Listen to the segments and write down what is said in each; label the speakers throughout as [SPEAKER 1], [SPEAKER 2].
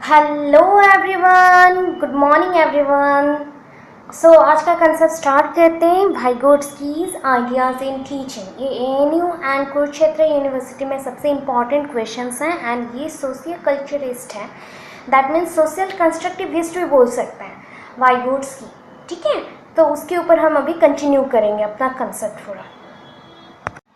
[SPEAKER 1] Hello everyone, good morning everyone. So आज का concept start करते हैं। Vygotsky's ideas in teaching. ये एएनयू एंड कुरुक्षेत्र यूनिवर्सिटी में सबसे इम्पॉर्टेंट क्वेश्चंस हैं एंड ये सोशियो कल्चरिस्ट है। That means social constructive history बोल सकते हैं वाइगोट्स्की। ठीक है, तो उसके ऊपर हम अभी कंटिन्यू करेंगे अपना कंसेप्ट पूरा।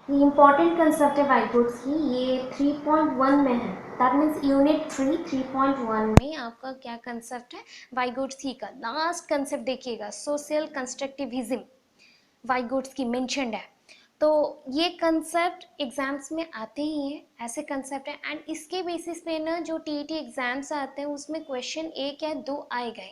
[SPEAKER 1] ये इम्पॉर्टेंट कंसेप्ट है वाइगोट्स्की, ये 3.1 में है। दैट मीन्स यूनिट 3.1 में आपका क्या कंसेप्ट है वाइगोट्स्की का। लास्ट कंसेप्ट देखिएगा, सोशल कंस्ट्रक्टिविज्म वाइगोट्स्की मेंशन्ड है। तो ये कंसेप्ट एग्जाम्स में आते ही हैं, ऐसे कंसेप्ट है एंड इसके बेसिस पे ना जो टीईटी एग्जाम्स आते हैं उसमें क्वेश्चन एक या दो आए गए।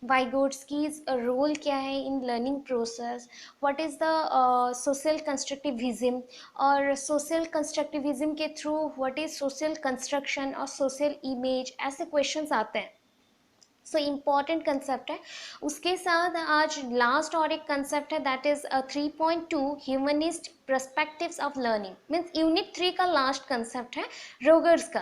[SPEAKER 1] वाइगोट्स्कीज रोल क्या है in learning process, what is the social constructivism, और सोशल कंस्ट्रक्टिविज्म के through what is social construction और सोशल इमेज, ऐसे क्वेश्चंस आते हैं। सो इम्पॉर्टेंट कंसेप्ट है। उसके साथ आज लास्ट और एक कंसेप्ट है that is 3.2 humanist perspectives of learning. Means unit 3 का लास्ट कंसेप्ट है रोगर्स का,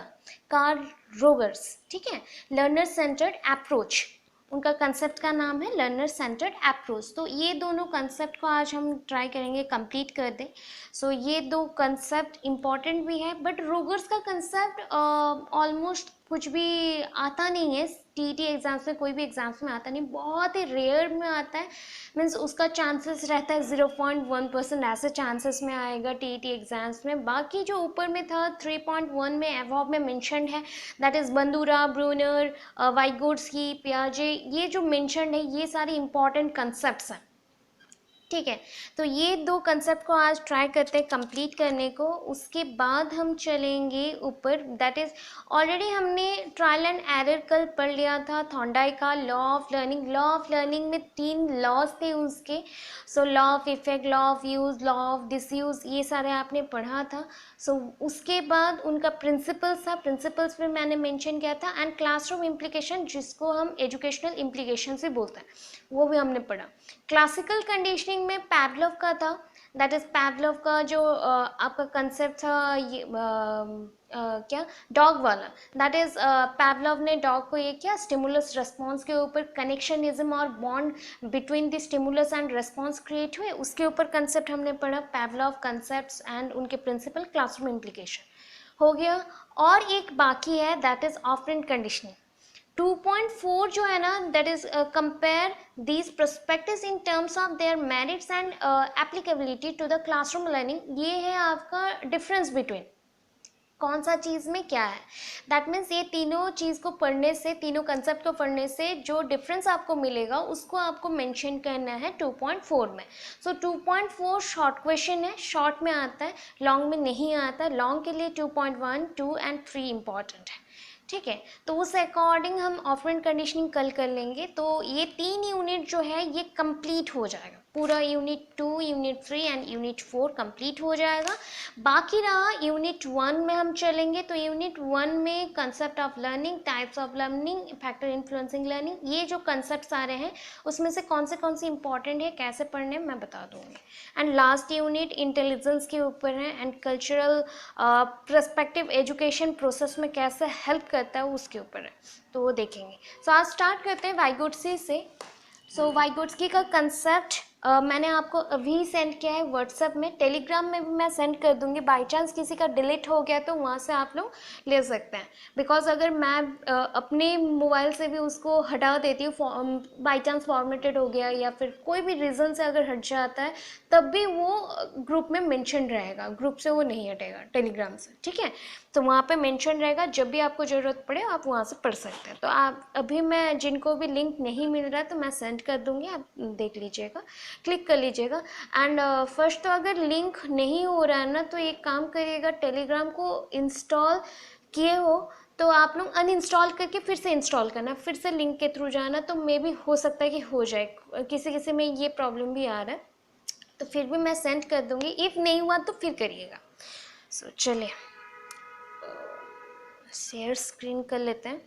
[SPEAKER 1] कार्ल रोगर्स। ठीक है, लर्नर सेंटर्ड अप्रोच, उनका कंसेप्ट का नाम है लर्नर सेंटर्ड अप्रोच। तो ये दोनों कंसेप्ट को आज हम ट्राई करेंगे कंप्लीट कर दें। सो ये दो कंसेप्ट इम्पॉर्टेंट भी है बट रोगर्स का कंसेप्ट ऑलमोस्ट कुछ भी आता नहीं है टीईटी एग्जाम्स में, कोई भी एग्जाम्स में आता नहीं, बहुत ही रेयर में आता है। मीन्स उसका चांसेस रहता है 0.1%, ऐसे चांसेस में आएगा टीईटी एग्जाम्स में। बाकी जो ऊपर में था 3.1 में एवॉब में मेंशन्ड है दैट इज बंदूरा, ब्रूनर, वाइगोट्स्की, पियाजे, ये जो मेंशन्ड है ये सारे इंपॉर्टेंट कंसेप्ट्स हैं। ठीक है, तो ये दो कंसेप्ट को आज ट्राई करते हैं कंप्लीट करने को। उसके बाद हम चलेंगे ऊपर, दैट इज ऑलरेडी हमने ट्रायल एंड एरर कल पढ़ लिया था थॉर्नडाइक का law of learning. Law of learning में 3 लॉज थे उसके। So law of effect, law of use, law of disuse, ये सारे आपने पढ़ा था। सो उसके बाद उनका प्रिंसिपल्स था, प्रिंसिपल्स में मैंने मेंशन किया था, एंड क्लासरूम इम्प्लीकेशन जिसको हम एजुकेशनल इम्प्लीकेशन भी बोलते हैं, वो भी हमने पढ़ा। क्लासिकल कंडीशनिंग में पैवलोव का था, दैट इज पैवलोव का जो आपका कंसेप्ट था ये क्या डॉग वाला। दैट इज पैवलोव ने डॉग को ये किया स्टिमुलस रिस्पॉन्स के ऊपर कनेक्शनिज्म और bond between the stimulus and response create हुए, उसके ऊपर कंसेप्ट हमने पढ़ा पैवलोव कंसेप्ट्स एंड उनके प्रिंसिपल क्लासरूम इम्प्लीकेशन हो गया। और एक बाकी है दैट इज ऑपरेंट कंडीशनिंग। 2.4 जो है ना that is compare these perspectives in terms of their merits and applicability to the classroom learning. ये है आपका डिफरेंस बिटवीन कौन सा चीज़ में क्या है। दैट मीन्स ये तीनों चीज़ को पढ़ने से, तीनों कंसेप्ट को पढ़ने से जो डिफरेंस आपको मिलेगा उसको आपको मेंशन करना है 2.4 में। सो 2.4 शॉर्ट क्वेश्चन है, शॉर्ट में आता है, लॉन्ग में नहीं आता। लॉन्ग के लिए 2.1, 2 एंड 3 इंपॉर्टेंट है। ठीक है, तो उस अकॉर्डिंग हम ऑपरेंट कंडीशनिंग कल कर लेंगे। तो ये 3 यूनिट जो है ये कंप्लीट हो जाएगा, पूरा unit 2, unit 3 and unit 4 complete हो जाएगा। बाकी रहा यूनिट 1 में हम चलेंगे। तो यूनिट 1 में concept of learning, types of learning, factor influencing learning, ये जो कंसेप्ट आ रहे हैं उसमें से कौन से इंपॉर्टेंट है, कैसे पढ़ने मैं बता दूंगी। एंड लास्ट यूनिट इंटेलिजेंस के ऊपर है and cultural perspective education process में कैसे हेल्प करता है उसके ऊपर है, तो वो देखेंगे। सो आज स्टार्ट करते हैं वाइगोट्स्की से। सो वाइगोट्स्की का कंसेप्ट मैंने आपको अभी सेंड किया है व्हाट्सएप में, टेलीग्राम में भी मैं सेंड कर दूंगी। बाई चांस किसी का डिलीट हो गया तो वहाँ से आप लोग ले सकते हैं, बिकॉज अगर मैं अपने मोबाइल से भी उसको हटा देती हूँ, बाई चांस फॉर्मेटेड हो गया या फिर कोई भी रीज़न से अगर हट जाता है तब भी वो ग्रुप में मेंशन रहेगा, ग्रुप से वो नहीं हटेगा टेलीग्राम से। ठीक है, तो वहाँ पे मेंशन रहेगा, जब भी आपको ज़रूरत पड़े आप वहाँ से पढ़ सकते हैं। तो आप अभी मैं जिनको भी लिंक नहीं मिल रहा है तो मैं सेंड कर दूँगी, आप देख लीजिएगा, क्लिक कर लीजिएगा। एंड फर्स्ट तो अगर लिंक नहीं हो रहा है ना तो एक काम करिएगा, टेलीग्राम को इंस्टॉल किए हो तो आप लोग अनइंस्टॉल करके फिर से इंस्टॉल करना, फिर से लिंक के थ्रू जाना, तो मे भी हो सकता है कि हो जाए। किसी किसी में ये प्रॉब्लम भी आ रहा है, तो फिर भी मैं सेंड कर दूँगी। इफ़ नहीं हुआ तो फिर करिएगा। सो चलिए शेयर स्क्रीन कर लेते हैं।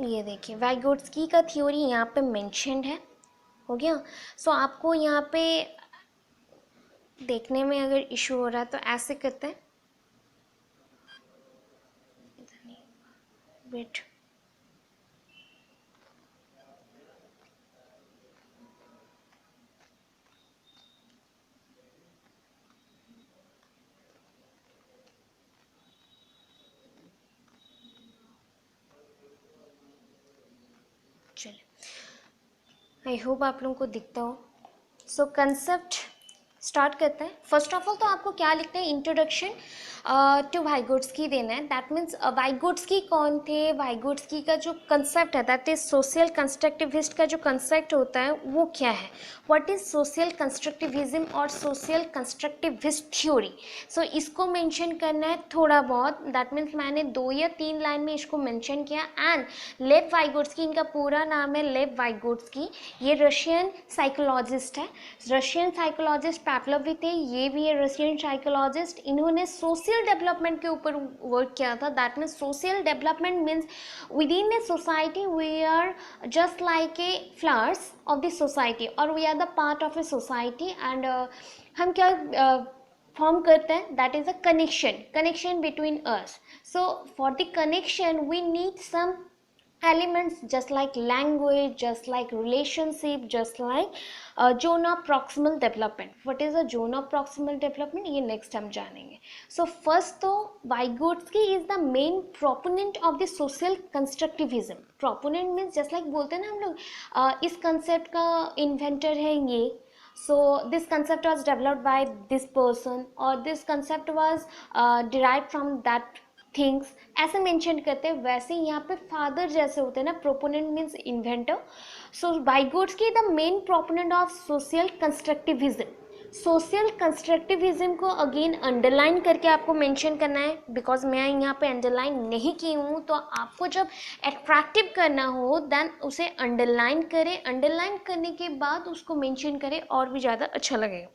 [SPEAKER 1] ये देखिए वाइगोट्स्की का थ्योरी यहाँ पे मेंशन्ड है, हो गया। सो आपको यहाँ पे देखने में अगर इशू हो रहा है तो ऐसे करते हैं, वेट, चलिए आई होप आप लोगों को दिखता हो। सो कंसेप्ट स्टार्ट करते हैं। फर्स्ट ऑफ ऑल तो आपको क्या लिखना है, इंट्रोडक्शन टू वाइगोट्स्की देना है। दैट मीन्स वाइगोट्स्की कौन थे, वाइगोट्स्की का जो कंसेप्ट है दैट इज सोशल कंस्ट्रक्टिविस्ट का जो कंसेप्ट होता है वो क्या है, व्हाट इज सोशल कंस्ट्रक्टिविज्म और सोशल कंस्ट्रक्टिविस्ट थ्योरी। सो इसको मेंशन करना है थोड़ा बहुत, दैट मीन्स मैंने 2 या 3 लाइन में इसको मेंशन किया। एंड लेव वाइगोट्स्की, इनका पूरा नाम है लेव वाइगोट्स्की, ये रशियन साइकोलॉजिस्ट है। रशियन साइकोलॉजिस्ट पैवलोव भी थे, ये भी है रशियन साइकोलॉजिस्ट। इन्होंने सोशल डेवलपमेंट के ऊपर वर्क किया था। That means social development means within a society we are just like a flowers of the society और we are the part of a society. And हम क्या form करते हैं, that is a connection between us. So for the connection we need some elements just like language, just like relationship, just like zone of proximal development. What is a zone of proximal development, ये next हम जानेंगे। So first तो Vygotsky is the main proponent of the social constructivism. Proponent means just like बोलते हैं ना हम लोग इस concept का inventor है ये, so this concept was developed by this person or this concept was derived from that things, ऐसे मेंशन करते हैं। वैसे यहाँ पे फादर जैसे होते हैं ना, proponent means inventor. So Vygotsky the main proponent of social constructivism. Social constructivism को अगेन अंडरलाइन करके आपको मेंशन करना है, बिकॉज मैं यहाँ पे अंडरलाइन नहीं की हूँ। तो आपको जब अट्रैक्टिव करना हो देन उसे अंडरलाइन करें, अंडरलाइन करने के बाद उसको मेंशन करें और भी ज़्यादा अच्छा लगेगा।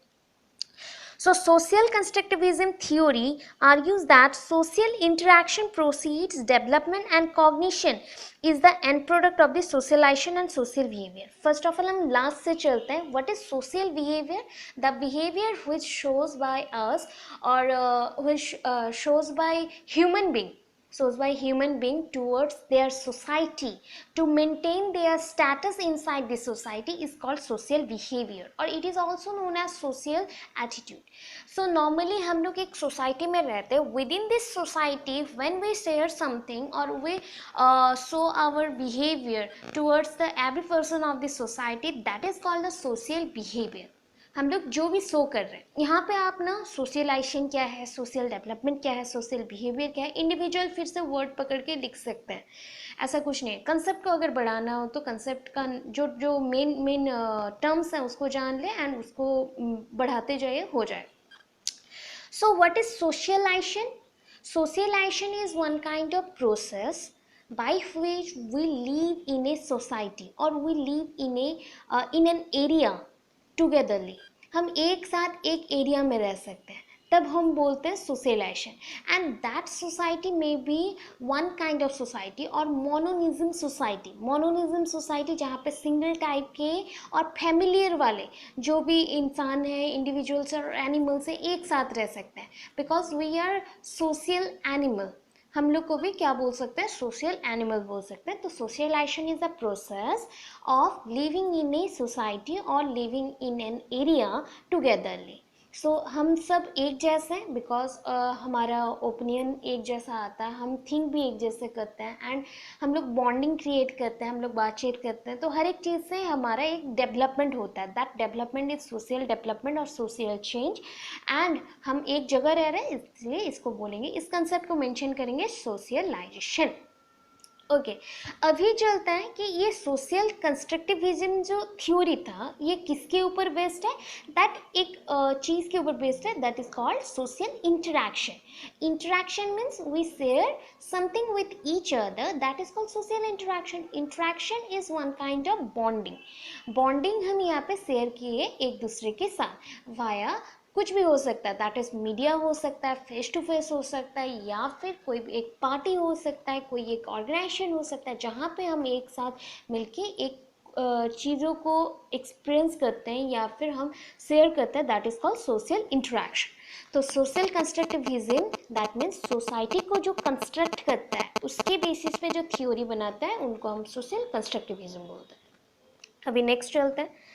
[SPEAKER 1] So social constructivism theory argues that social interaction precedes development and cognition is the end product of the socialization and social behavior. First of all हम last से चलते हैं, what is social behavior? The behavior which shows by us or which shows by human being towards their society to maintain their status inside the society is called social behavior or it is also known as social attitude. So normally हम लोग एक society में रहते हैं, within this society when we share something or we show our behavior towards the every person of the society, that is called the social behavior. हम लोग जो भी शो कर रहे हैं यहाँ पे आप ना सोशलाइजेशन क्या है, सोशल डेवलपमेंट क्या है, सोशल बिहेवियर क्या है, इंडिविजुअल फिर से वर्ड पकड़ के लिख सकते हैं, ऐसा कुछ नहीं है। कंसेप्ट को अगर बढ़ाना हो तो कंसेप्ट का जो जो मेन टर्म्स हैं उसको जान ले एंड उसको बढ़ाते जाइए, हो जाए। So what is socialization? Socialization is one kind of process by which we live in a society or we live in an area togetherly. हम एक साथ एक एरिया में रह सकते हैं, तब हम बोलते हैं सोशलाइजेशन। एंड दैट सोसाइटी में be one kind of society और मोनोनिज्म सोसाइटी। मोनोनिज्म सोसाइटी जहाँ पे सिंगल टाइप के और फैमिलियर वाले जो भी इंसान हैं, इंडिविजुअल्स और एनिमल्स हैं, एक साथ रह सकते हैं, because we are social animal. हम लोग को भी क्या बोल सकते हैं, सोशल एनिमल बोल सकते हैं। तो socialization is the process of living in a society और living in an area togetherly. So हम सब एक जैसे हैं बिकॉज हमारा ओपिनियन एक जैसा आता है, हम थिंक भी एक जैसे करते हैं एंड हम लोग बॉन्डिंग क्रिएट करते हैं, हम लोग बातचीत करते हैं, तो हर एक चीज़ से हमारा एक डेवलपमेंट होता है। That development is social development और सोशल चेंज। एंड हम एक जगह रह रहे हैं इसलिए इसको बोलेंगे, इस कंसेप्ट को मेंशन करेंगे सोशलाइजेशन। ओके अभी चलता है कि ये सोशल कंस्ट्रक्टिविज्म जो थ्योरी था ये किसके ऊपर बेस्ड है, दैट एक चीज़ के ऊपर बेस्ड है, that is called social interaction. Interaction means we share something with each other, that is called social interaction. Interaction is one kind of bonding. Bonding हम यहाँ पे शेयर किए एक दूसरे के साथ वाया कुछ भी हो सकता है, दैट इज़ मीडिया हो सकता है, फेस टू फेस हो सकता है, या फिर कोई भी एक पार्टी हो सकता है, कोई एक ऑर्गेनाइजेशन हो सकता है जहाँ पे हम एक साथ मिलके एक चीज़ों को एक्सपीरियंस करते हैं या फिर हम शेयर करते हैं, that is called social interaction. तो social constructivism that means society को जो कंस्ट्रक्ट करता है उसके बेसिस पे जो थ्योरी बनाता है उनको हम सोशल कंस्ट्रक्टिविज्म बोलते हैं। अभी नेक्स्ट चलते हैं।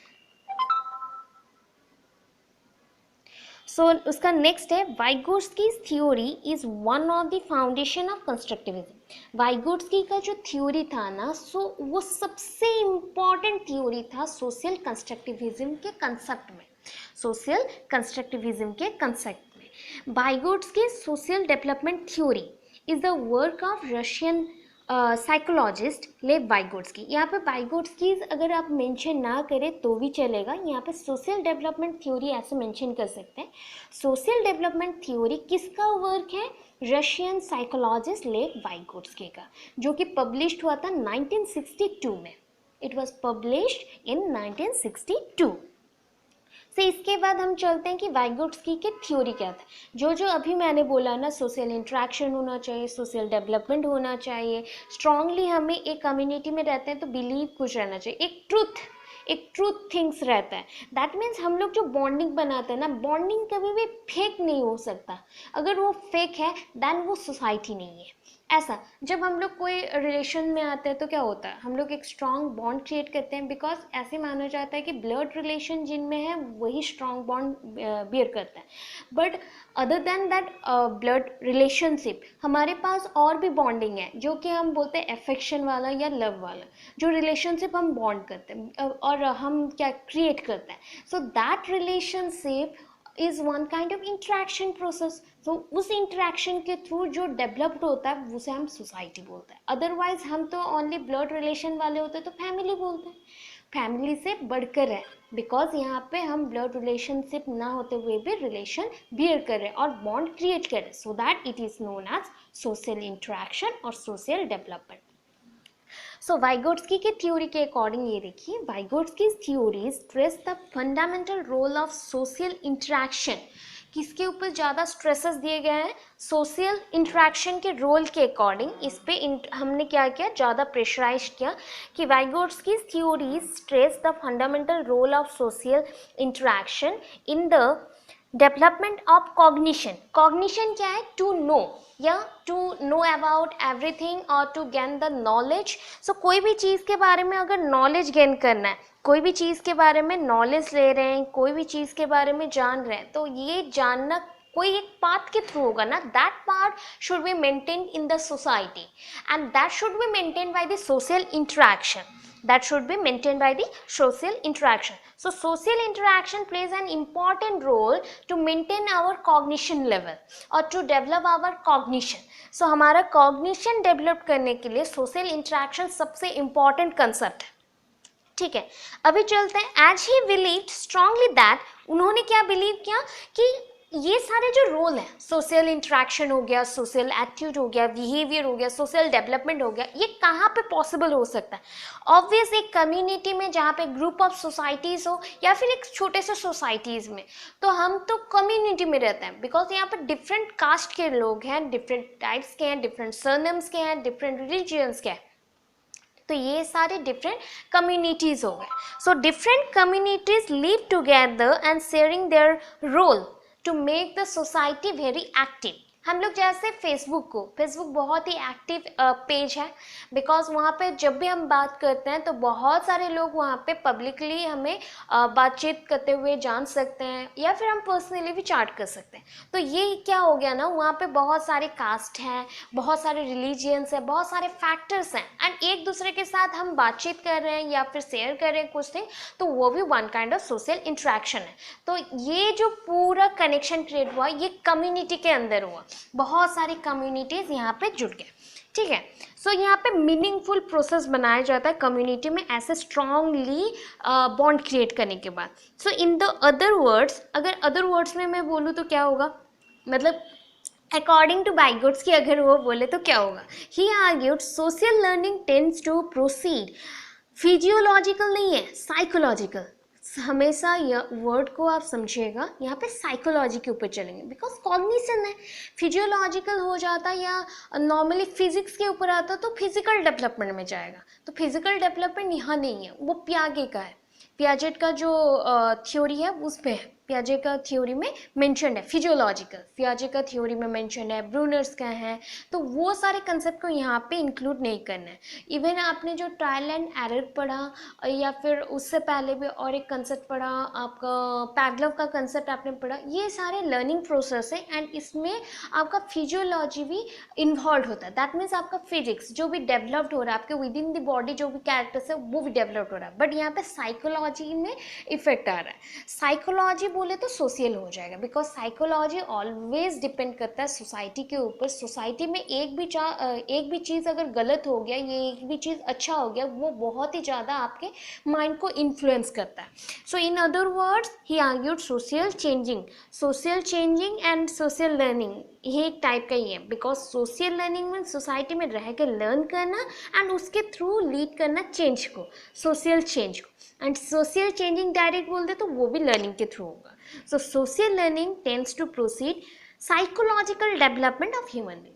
[SPEAKER 1] सो उसका नेक्स्ट है Vygotsky's theory is one of the foundation of constructivism. Vygotsky का जो थ्योरी था ना, सो वो सबसे इम्पॉर्टेंट थ्योरी था सोशल कंस्ट्रक्टिविज्म के कंसेप्ट में, सोशल कंस्ट्रक्टिविज्म के कंसेप्ट में। Vygotsky social development theory is the work of Russian psychologist Lev Vygotsky. यहाँ पे वाइगोट्स्की अगर आप मेंशन ना करें तो भी चलेगा, यहाँ पे सोशल डेवलपमेंट थ्योरी ऐसे मेंशन कर सकते हैं। सोशल डेवलपमेंट थ्योरी किसका वर्क है? रशियन साइकोलॉजिस्ट लेव वाइगोट्स्की का, जो कि पब्लिश्ड हुआ था 1962 में। It was published in 1962। तो इसके बाद हम चलते हैं कि वाइगोट्स्की की थ्योरी क्या था। जो जो अभी मैंने बोला ना, सोशल इंटरेक्शन होना चाहिए, सोशल डेवलपमेंट होना चाहिए, स्ट्रांगली हमें एक कम्युनिटी में रहते हैं तो बिलीव कुछ रहना चाहिए, एक ट्रूथ थिंग्स रहता है। दैट मीन्स हम लोग जो बॉन्डिंग बनाते हैं ना, बॉन्डिंग कभी भी फेक नहीं हो सकता। अगर वो फेक है देन वो सोसाइटी नहीं है। ऐसा जब हम लोग कोई रिलेशन में आते हैं तो क्या होता है, हम लोग एक स्ट्रॉन्ग बॉन्ड क्रिएट करते हैं, बिकॉज ऐसे माना जाता है कि ब्लड रिलेशन जिनमें है वही स्ट्रॉन्ग बॉन्ड बियर करता है। But other than that blood relationship हमारे पास और भी बॉन्डिंग है, जो कि हम बोलते हैं अफेक्शन वाला या लव वाला, जो रिलेशनशिप हम बॉन्ड करते हैं और हम क्या क्रिएट करते हैं। So that relationship is one kind of interaction process. तो उस इंट्रैक्शन के थ्रू जो डेवलप्ड होता है उसे हम सोसाइटी बोलते हैं। अदरवाइज हम तो ओनली ब्लड रिलेशन वाले होते हैं तो फैमिली बोलते हैं। फैमिली से बढ़कर है, बिकॉज यहाँ पे हम ब्लड रिलेशनशिप ना होते हुए भी रिलेशन बियर कर रहे हैं और बॉन्ड क्रिएट कर रहे हैं, so that it is known as social interaction और सोशल डेवलपमेंट। सो वाइगोट्स्की की थ्योरी के अकॉर्डिंग ये देखिए, Vygotsky theory stress the fundamental role of social interaction. किसके ऊपर ज़्यादा स्ट्रेसेस दिए गए हैं? सोशल इंटरेक्शन के रोल के अकॉर्डिंग इस पे हमने क्या किया, ज़्यादा प्रेशराइज किया कि Vygotsky theory stress the fundamental role of social interaction in the development of cognition. Cognition क्या है? टू नो या टू नो अबाउट एवरीथिंग और टू गेन द नॉलेज। सो कोई भी चीज़ के बारे में अगर नॉलेज गेन करना है, कोई भी चीज़ के बारे में नॉलेज ले रहे हैं, कोई भी चीज़ के बारे में जान रहे हैं, तो ये जानना कोई एक पाथ के थ्रू होगा ना, that path should be maintain in the society and that should be maintain by the social interaction, that should be maintained by the social interaction. So social interaction plays an important role to maintain our cognition level or to develop our cognition. So हमारा cognition develop करने के लिए social interaction सबसे important concept है। ठीक है, अभी चलते हैं। As he believe strongly that, उन्होंने क्या बिलीव किया कि ये सारे जो रोल हैं, सोशल इंट्रैक्शन हो गया, सोशल एटीट्यूड हो गया, बिहेवियर हो गया, सोशल डेवलपमेंट हो गया, ये कहाँ पे पॉसिबल हो सकता है? ऑब्वियस एक कम्युनिटी में जहाँ पे ग्रुप ऑफ सोसाइटीज़ हो या फिर एक छोटे से सोसाइटीज़ में, तो हम तो कम्युनिटी में रहते हैं, बिकॉज यहाँ पे डिफरेंट कास्ट के लोग हैं, डिफरेंट टाइप्स के हैं, डिफरेंट सरनेम्स के हैं, डिफरेंट रिलीजियंस के हैं, तो ये सारे डिफरेंट कम्युनिटीज़ हो गए। So different communities live together and sharing their role to make the society very active. हम लोग जैसे फेसबुक बहुत ही एक्टिव पेज है, बिकॉज वहाँ पे जब भी हम बात करते हैं तो बहुत सारे लोग वहाँ पे पब्लिकली हमें बातचीत करते हुए जान सकते हैं या फिर हम पर्सनली भी चैट कर सकते हैं। तो ये क्या हो गया ना, वहाँ पे बहुत सारे कास्ट हैं, बहुत सारे रिलीजियंस हैं, बहुत सारे फैक्टर्स हैं, एंड एक दूसरे के साथ हम बातचीत कर रहे हैं या फिर शेयर कर रहे हैं कुछ थिंग, तो वो भी one kind of social interaction है। तो ये जो पूरा कनेक्शन क्रिएट हुआ ये कम्युनिटी के अंदर हुआ, बहुत सारी कम्युनिटीज़ यहाँ पे जुड़ गए। ठीक है, सो यहाँ पे मीनिंगफुल प्रोसेस बनाया जाता है कम्युनिटी में ऐसे स्ट्रांगली बॉन्ड क्रिएट करने के बाद। सो इन द अदर वर्ड्स, अगर अदर वर्ड्स में मैं बोलूँ तो क्या होगा, मतलब अकॉर्डिंग टू वाइगोट्स्की अगर वो बोले तो क्या होगा, he argued social learning tends to proceed, physiological नहीं है, साइकोलॉजिकल। हमेशा यह वर्ड को आप समझिएगा, यहाँ पे साइकोलॉजी के ऊपर चलेंगे बिकॉज कॉग्निशन है, फिजियोलॉजिकल हो जाता या नॉर्मली फिजिक्स के ऊपर आता तो फिजिकल डेवलपमेंट में जाएगा, तो फिजिकल डेवलपमेंट यहाँ नहीं है, वो पियागे का है। पियाजेट का जो थ्योरी है उस पे है, पियाजे का थ्योरी में मेंशन्ड है फिजियोलॉजिकल, पियाजे का थ्योरी में मेंशन्ड है, ब्रूनर्स का है, तो वो सारे कंसेप्ट को यहाँ पे इंक्लूड नहीं करना है। इवन आपने जो ट्रायल एंड एरर पढ़ा या फिर उससे पहले भी और एक कंसेप्ट पढ़ा आपका पैवलोव का कंसेप्ट आपने पढ़ा, ये सारे लर्निंग प्रोसेस है एंड इसमें आपका फिजियोलॉजी भी इन्वॉल्व होता है। दैट मीन्स आपका फिजिक्स जो भी डेवलप्ड हो रहा है, आपके विद इन द बॉडी जो भी कैरेक्टर्स है वो भी डेवलप्ड हो रहा है, बट यहाँ पे साइकोलॉजी में इफेक्ट आ रहा है। साइकोलॉजी बोले तो सोशल हो जाएगा बिकॉज साइकोलॉजी ऑलवेज डिपेंड करता है सोसाइटी के ऊपर। सोसाइटी में एक भी चीज़ अगर गलत हो गया, ये एक भी चीज़ अच्छा हो गया, वो बहुत ही ज़्यादा आपके माइंड को इन्फ्लुएंस करता है। So in other words he argued social changing and social learning ये एक टाइप का ही है बिकॉज सोशल लर्निंग में सोसाइटी में रह के लर्न करना एंड उसके थ्रू लीड करना चेंज को, सोशल चेंज को। एंड सोशल चेंजिंग डायरेक्ट बोल दे तो वो भी लर्निंग के थ्रू होगा। So social learning tends to proceed psychological development of human being.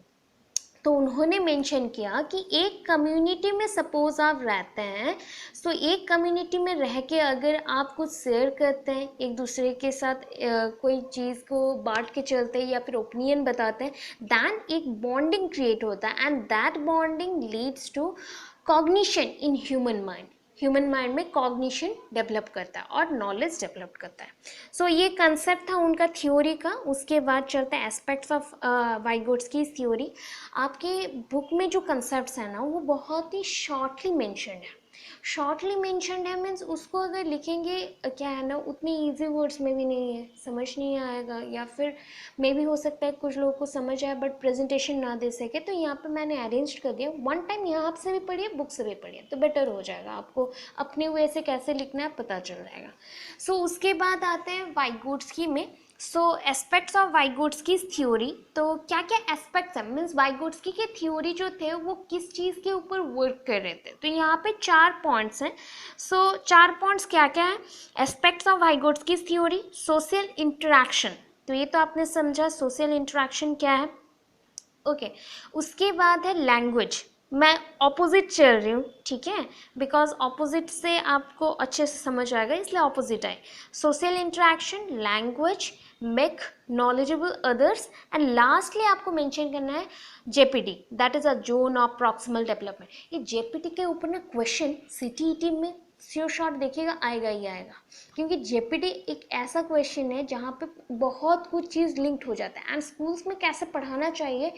[SPEAKER 1] तो उन्होंने मेंशन किया कि एक कम्युनिटी में सपोज आप रहते हैं, सो एक कम्युनिटी में रह के अगर आप कुछ शेयर करते हैं एक दूसरे के साथ, कोई चीज़ को बांट के चलते हैं या फिर ओपिनियन बताते हैं, दैन एक बॉन्डिंग क्रिएट होता है and that bonding leads to cognition in human mind. Human mind में कॉग्निशन डेवलप करता है और नॉलेज डेवलप करता है। सो ये कंसेप्ट था उनका थ्योरी का। उसके बाद चलता है एस्पेक्ट्स ऑफ वाइगोट्स्की थ्योरी। आपके बुक में जो कंसेप्ट्स हैं ना वो बहुत ही शॉर्टली मेंशन्ड है। शॉर्टली मेंशन्ड है मीन्स उसको अगर लिखेंगे क्या है ना उतनी इजी वर्ड्स में भी नहीं है, समझ नहीं आएगा, या फिर मे भी हो सकता है कुछ लोगों को समझ आए बट प्रेजेंटेशन ना दे सके, तो यहाँ पे मैंने अरेंज कर दिया। वन टाइम यहाँ से भी पढ़िए, बुक से भी पढ़िए तो बेटर हो जाएगा, आपको अपने वे से कैसे लिखना है पता चल जाएगा। सो उसके बाद आते हैं वाइगोट्स्की में। सो एस्पेक्ट्स ऑफ वाइगोट्स्की थ्योरी, तो क्या क्या एस्पेक्ट्स हैं मीन्स वाइगोट्स्की के थ्योरी जो थे वो किस चीज़ के ऊपर वर्क कर रहे थे, तो यहाँ पे 4 पॉइंट्स हैं। सो 4 पॉइंट्स क्या क्या है? Aspects of Vygotsky theory, social interaction, तो ये तो आपने समझा सोशल इंटरेक्शन क्या है, ओके। उसके बाद है लैंग्वेज, मैं ऑपोजिट चल रही हूँ, ठीक है, बिकॉज ऑपोजिट से आपको अच्छे से समझ आएगा इसलिए ऑपोजिट आए। Social interaction, language, make knowledgeable others and lastly आपको मेंशन करना है GPT, that is a zone of proximal development. ये जेपीटी के ऊपर ना क्वेश्चन सीटीईटी में श्योर शॉट देखिएगा आएगा ही आएगा, क्योंकि जेपीटी एक ऐसा क्वेश्चन है जहाँ पे बहुत कुछ चीज़ लिंक्ड हो जाता है एंड स्कूल्स में कैसे पढ़ाना चाहिए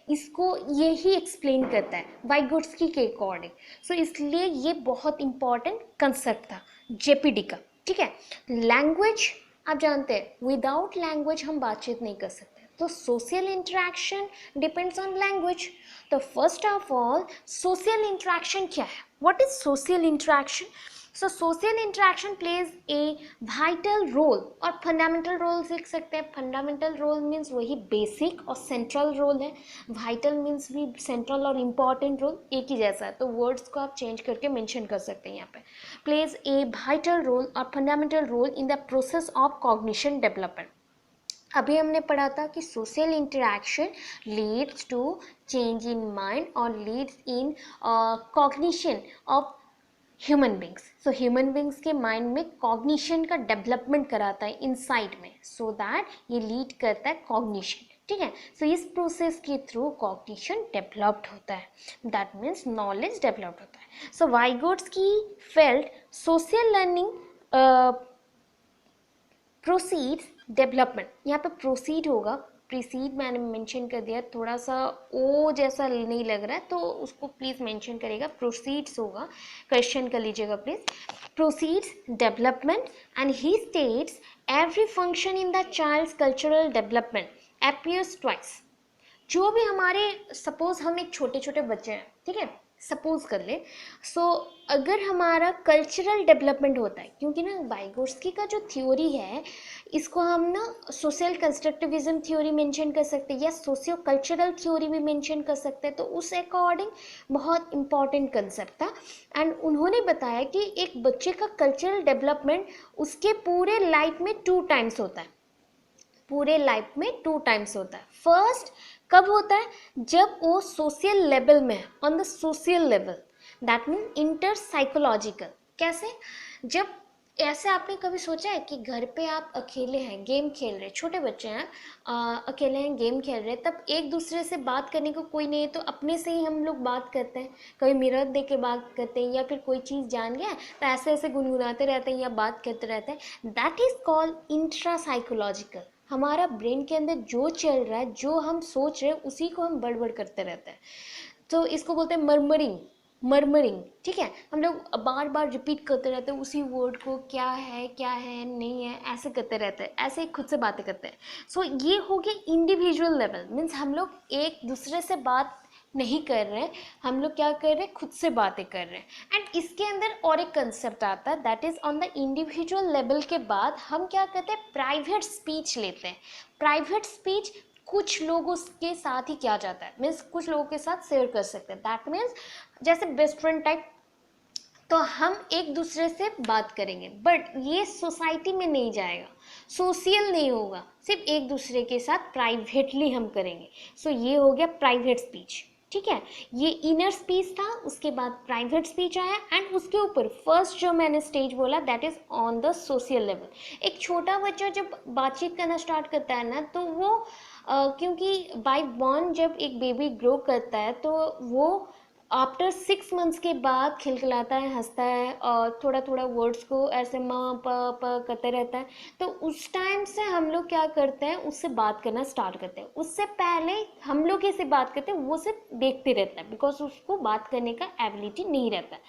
[SPEAKER 1] इसको यही एक्सप्लेन करता है वाइगोट्स्की के अकॉर्डिंग। सो इसलिए ये बहुत इंपॉर्टेंट कंसेप्ट था जेपीटी का, ठीक है। लैंग्वेज आप जानते हैं विदाउट लैंग्वेज हम बातचीत नहीं कर सकते, तो social interaction depends on language. तो first of all social interaction क्या है, what is social interaction? So social interaction plays a vital role और फंडामेंटल रोल लिख सकते हैं। फंडामेंटल रोल मीन्स वही बेसिक और सेंट्रल रोल है, वाइटल मीन्स भी सेंट्रल और इम्पॉर्टेंट रोल एक ही जैसा है, तो वर्ड्स को आप चेंज करके मेंशन कर सकते हैं यहाँ पे। प्लेज ए वाइटल रोल और fundamental role in the process of cognition development. अभी हमने पढ़ा था कि social interaction leads to change in mind और leads in cognition of human beings. So human beings के माइंड में कॉग्निशन का डेवलपमेंट कराता है इनसाइड में, सो दैट ये लीड करता है कॉग्निशन, ठीक है। सो इस प्रोसेस के थ्रू कॉग्निशन डेवलप्ड होता है, दैट मीन्स नॉलेज डेवलप्ड होता है। So Vygotsky felt social learning proceeds development, यहाँ पे प्रोसीड होगा, प्रीसीड मैंने मेंशन कर दिया, थोड़ा सा ओ जैसा नहीं लग रहा है तो उसको प्लीज़ मेंशन करेगा, प्रोसीड्स होगा, क्वेश्चन कर लीजिएगा please. Proceeds development and he states every function in the child's cultural development appears twice। जो भी हमारे, सपोज हम एक छोटे छोटे बच्चे हैं, ठीक है, सपोज कर ले, सो अगर हमारा कल्चरल डेवलपमेंट होता है, क्योंकि ना वाइगोट्स्की का जो थ्योरी है इसको हम ना सोशल कंस्ट्रक्टिविज्म थ्योरी मेंशन कर सकते हैं या सोशियो कल्चरल थ्योरी भी मेंशन कर सकते हैं, तो उस अकॉर्डिंग बहुत इंपॉर्टेंट कंसेप्ट था। एंड उन्होंने बताया कि एक बच्चे का कल्चरल डेवलपमेंट उसके पूरे लाइफ में 2 टाइम्स होता है, पूरे लाइफ में 2 टाइम्स होता है। फर्स्ट कब होता है, जब वो सोशल लेवल में है, on the social level, that mean inter psychological. कैसे, जब ऐसे आपने कभी सोचा है कि घर पे आप अकेले हैं, गेम खेल रहे, छोटे बच्चे हैं, अकेले हैं, गेम खेल रहे, तब एक दूसरे से बात करने को कोई नहीं है तो अपने से ही हम लोग बात करते हैं, कभी मिरर देख के बात करते हैं, या फिर कोई चीज़ जान गया तो ऐसे ऐसे गुनगुनाते रहते हैं या बात करते रहते हैं। That is called intra psychological. हमारा ब्रेन के अंदर जो चल रहा है, जो हम सोच रहे हैं, उसी को हम बड़बड़ करते रहते हैं, तो इसको बोलते हैं मर्मरिंग, मर्मरिंग, ठीक है। हम लोग बार बार रिपीट करते रहते हैं उसी वर्ड को, क्या है नहीं है, ऐसे करते रहते हैं, ऐसे ही खुद से बातें करते हैं। सो ये हो गया इंडिविजुअल लेवल, मीन्स हम लोग एक दूसरे से बात नहीं कर रहे हैं, हम लोग क्या कर रहे हैं, खुद से बातें कर रहे हैं। एंड इसके अंदर और एक कंसेप्ट आता है, that is on the individual level के बाद हम क्या करते हैं, प्राइवेट स्पीच लेते हैं। प्राइवेट स्पीच कुछ लोगों के साथ ही किया जाता है, मीन्स कुछ लोगों के साथ शेयर कर सकते हैं, दैट मीन्स जैसे बेस्ट फ्रेंड टाइप, तो हम एक दूसरे से बात करेंगे, बट ये सोसाइटी में नहीं जाएगा, सोशल नहीं होगा, सिर्फ एक दूसरे के साथ प्राइवेटली हम करेंगे। सो ये हो गया प्राइवेट स्पीच, ठीक है। ये इनर स्पीच था, उसके बाद प्राइवेट स्पीच आया, एंड उसके ऊपर फर्स्ट जो मैंने स्टेज बोला that is on the social level. एक छोटा बच्चा जब बातचीत करना स्टार्ट करता है ना, तो वो क्योंकि बाय बॉर्न जब एक बेबी ग्रो करता है तो वो आफ्टर 6 मंथ्स के बाद खिलखिलाता है, हंसता है और थोड़ा थोड़ा वर्ड्स को ऐसे माँ प करते रहता है। तो उस टाइम से हम लोग क्या करते हैं, उससे बात करना स्टार्ट करते हैं। उससे पहले हम लोग कैसे बात करते हैं, वो सिर्फ देखते रहता है, बिकॉज उसको बात करने का एबिलिटी नहीं रहता है।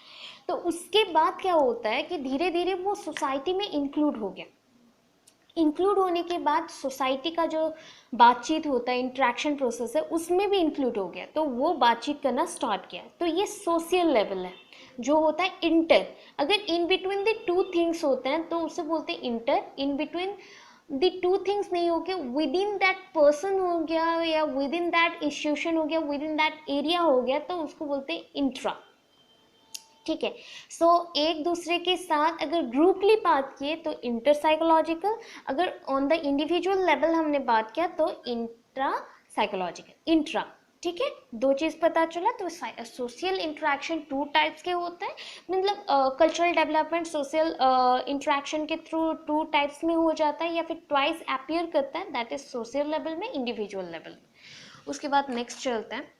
[SPEAKER 1] तो उसके बाद क्या होता है कि धीरे धीरे वो सोसाइटी में इंक्लूड हो गया। इंक्लूड होने के बाद सोसाइटी का जो बातचीत होता है, इंट्रैक्शन प्रोसेस है, उसमें भी इंक्लूड हो गया, तो वो बातचीत करना स्टार्ट किया। तो ये सोशल लेवल है, जो होता है इंटर। अगर इन बिटवीन द 2 थिंग्स होते हैं तो उसे बोलते हैं inter. In between the 2 things नहीं हो गया, विद इन दैट पर्सन हो गया, या विद इन दैट इंस्टीट्यूशन हो गया, विद इन दैट एरिया हो गया, तो उसको बोलते हैं इंट्रा, ठीक है। सो एक दूसरे के साथ अगर ग्रुपली बात किए तो इंटर साइकोलॉजिकल, अगर ऑन द इंडिविजुअल लेवल हमने बात किया तो इंट्रा साइकोलॉजिकल, इंट्रा, ठीक है। 2 चीज़ पता चला। तो सोशल इंट्रैक्शन 2 टाइप्स के होते हैं, मतलब कल्चरल डेवलपमेंट सोशल इंट्रैक्शन के थ्रू 2 टाइप्स में हो जाता है, या फिर ट्वाइस अपीयर करता है, दैट इज सोशल लेवल में, इंडिविजुअल लेवल में। उसके बाद नेक्स्ट चलते हैं।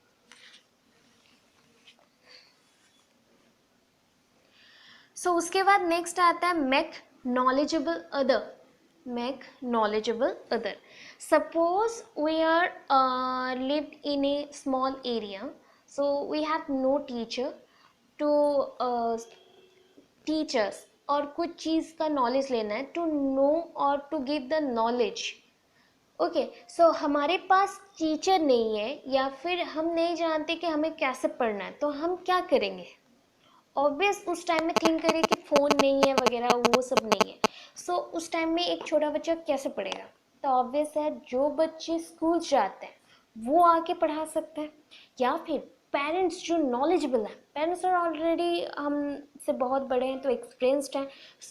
[SPEAKER 1] उसके बाद नेक्स्ट आता है make knowledgeable other. Make knowledgeable other. Suppose we are lived in a small area, so we have no teacher to teachers, और कुछ चीज़ का नॉलेज लेना है, टू नो और to give the knowledge. Okay, so हमारे पास टीचर नहीं है, या फिर हम नहीं जानते कि हमें कैसे पढ़ना है, तो हम क्या करेंगे? ऑब्वियस उस टाइम में थिंक करें कि फ़ोन नहीं है वगैरह, वो सब नहीं है। उस टाइम में एक छोटा बच्चा कैसे पढ़ेगा? तो ऑब्वियस है, जो बच्चे स्कूल जाते हैं वो आके पढ़ा सकते हैं, या फिर पेरेंट्स जो नॉलेजेबल हैं, पेरेंट्स और ऑलरेडी हमसे बहुत बड़े हैं तो एक्सपीरियंसड हैं,